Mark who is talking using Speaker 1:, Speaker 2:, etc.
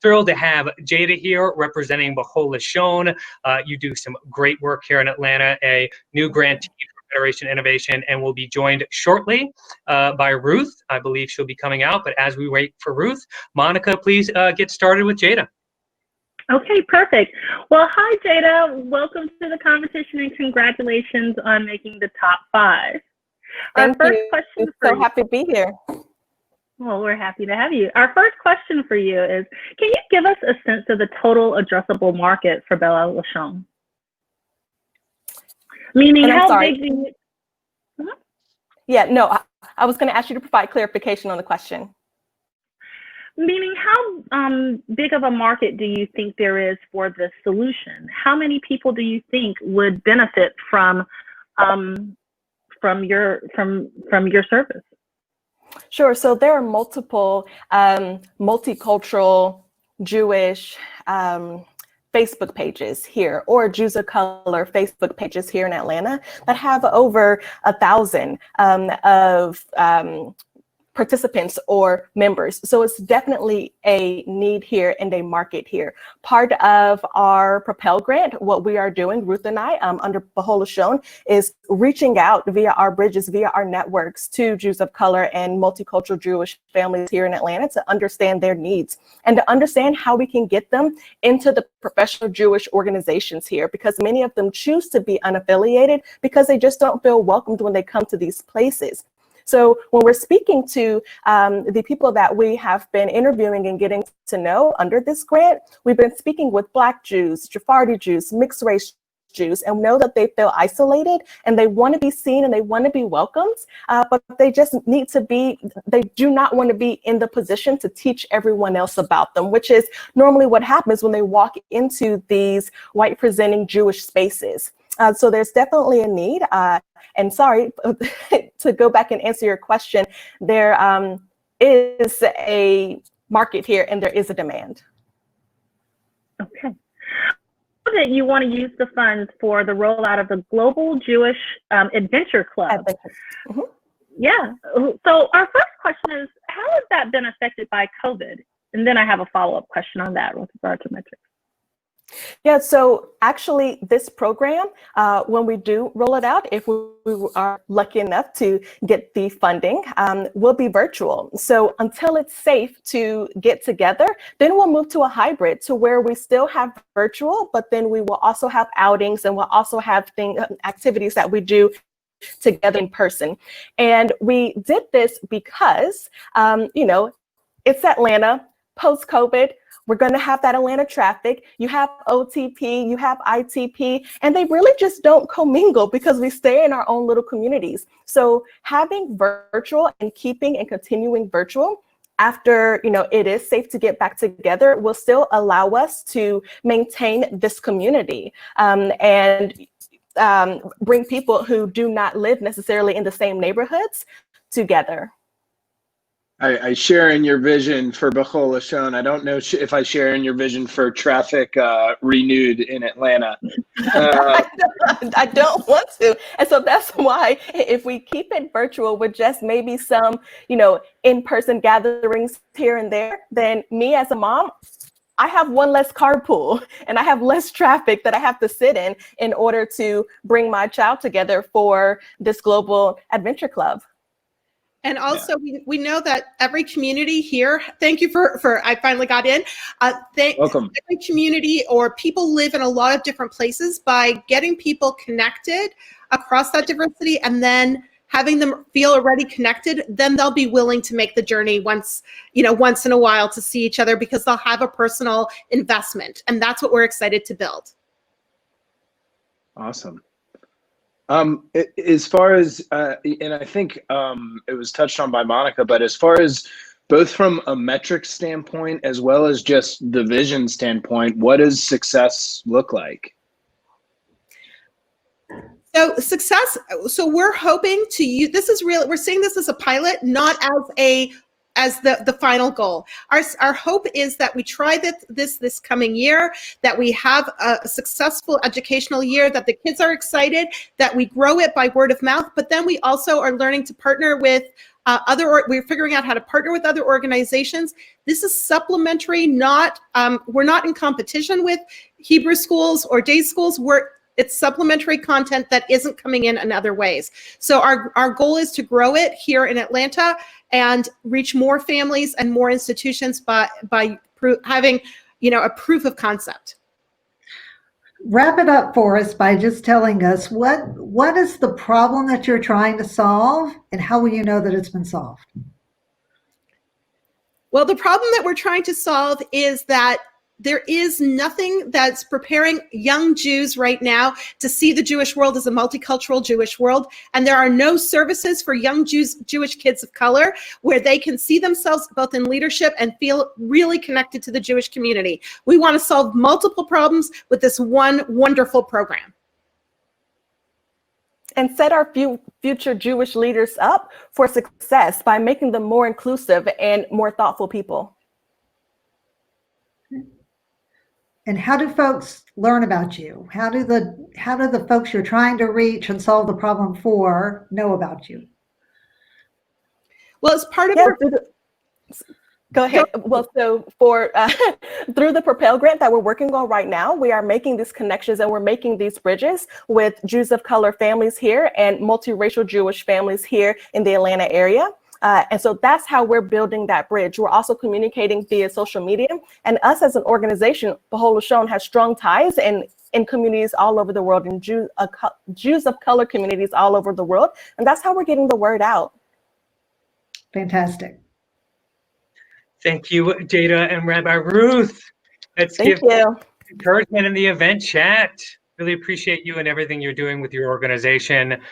Speaker 1: thrilled to have Jada here representing Lashon. You do some great work here in Atlanta, a new grantee for Federation Innovation, and will be joined shortly by Ruth. I believe she'll be coming out, but as we wait for Ruth, Monica, please get started with Jada.
Speaker 2: Okay, perfect. Well, hi, Jada. Welcome to the competition and congratulations on making the top 5.
Speaker 3: Thank you. I'm so happy to be here.
Speaker 2: Well, we're happy to have you. Our first question for you is, can you give us a sense of the total addressable market for Propel Lashon? Meaning, how big do you...
Speaker 3: Yeah, no, I was going to ask you to provide clarification on the question.
Speaker 2: Meaning, how big of a market do you think there is for this solution? How many people do you think would benefit from your service?
Speaker 3: Sure. So there are multiple multicultural Jewish Facebook pages here, or Jews of color Facebook pages here in Atlanta that have over 1,000 of participants or members. So it's definitely a need here and a market here. Part of our Propel grant, what we are doing, Ruth and I, under Propel Lashon, is reaching out via our bridges, via our networks to Jews of color and multicultural Jewish families here in Atlanta to understand their needs and to understand how we can get them into the professional Jewish organizations here, because many of them choose to be unaffiliated because they just don't feel welcomed when they come to these places. So when we're speaking to the people that we have been interviewing and getting to know under this grant, we've been speaking with Black Jews, Sephardi Jews, mixed race Jews, and know that they feel isolated and they want to be seen and they want to be welcomed, but they just need to be, they do not want to be in the position to teach everyone else about them, which is normally what happens when they walk into these white presenting Jewish spaces. So there's definitely a need. And sorry, to go back and answer your question, there is a market here and there is a demand.
Speaker 2: Okay. That you want to use the funds for the rollout of the Global Jewish Adventure Club.
Speaker 3: Mm-hmm.
Speaker 2: Yeah. So our first question is, how has that been affected by COVID? And then I have a follow-up question on that with regard to metrics.
Speaker 3: Yeah, so actually this program, when we do roll it out, if we are lucky enough to get the funding, will be virtual. So until it's safe to get together, then we'll move to a hybrid to where we still have virtual, but then we will also have outings and we'll also have activities that we do together in person. And we did this because, you know, it's Atlanta, post-COVID. We're going to have that Atlanta traffic. You have OTP, you have ITP, and they really just don't commingle because we stay in our own little communities. So having virtual and keeping and continuing virtual after, you know, it is safe to get back together will still allow us to maintain this community and bring people who do not live necessarily in the same neighborhoods together.
Speaker 4: I share in your vision for Propel Lashon. I don't know if I share in your vision for traffic renewed in Atlanta.
Speaker 3: I don't want to. And so that's why if we keep it virtual with just maybe some, you know, in-person gatherings here and there, then me as a mom, I have one less carpool and I have less traffic that I have to sit in order to bring my child together for this global adventure club.
Speaker 5: And also, we know that every community here, thank you for I finally got in.
Speaker 4: Welcome.
Speaker 5: Every community or people live in a lot of different places. By getting people connected across that diversity and then having them feel already connected, then they'll be willing to make the journey once in a while to see each other because they'll have a personal investment. And that's what we're excited to build.
Speaker 4: Awesome. As far as, and I think it was touched on by Monica, but as far as both from a metric standpoint, as well as just the vision standpoint, what does success look like?
Speaker 5: So success, so we're hoping to use, this is real, we're seeing this as a pilot, not as the final goal. Our hope is that we try this coming year, that we have a successful educational year, that the kids are excited, that we grow it by word of mouth, but then we also are learning to partner with we're figuring out how to partner with other organizations. This is supplementary, not we're not in competition with Hebrew schools or day schools. It's supplementary content that isn't coming in other ways. So our goal is to grow it here in Atlanta and reach more families and more institutions by having, a proof of concept.
Speaker 6: Wrap it up for us by just telling us what is the problem that you're trying to solve, and how will you know that it's been solved?
Speaker 5: Well, the problem that we're trying to solve is that there is nothing that's preparing young Jews right now to see the Jewish world as a multicultural Jewish world. And there are no services for young Jewish kids of color where they can see themselves both in leadership and feel really connected to the Jewish community. We want to solve multiple problems with this one wonderful program.
Speaker 3: And set our future Jewish leaders up for success by making them more inclusive and more thoughtful people.
Speaker 6: And how do folks learn about you? How do the folks you're trying to reach and solve the problem for know about you?
Speaker 5: Well, as part of
Speaker 3: Go ahead. Well, so for through the Propel grant that we're working on right now, we are making these connections and we're making these bridges with Jews of color families here and multiracial Jewish families here in the Atlanta area. And so that's how we're building that bridge. We're also communicating via social media. And us as an organization, Behol Lashon, has strong ties in communities all over the world, and Jews of color communities all over the world. And that's how we're getting the word out.
Speaker 6: Fantastic.
Speaker 1: Thank you, Jada and Rabbi Ruth. Let's give encouragement in the event chat. Really appreciate you and everything you're doing with your organization.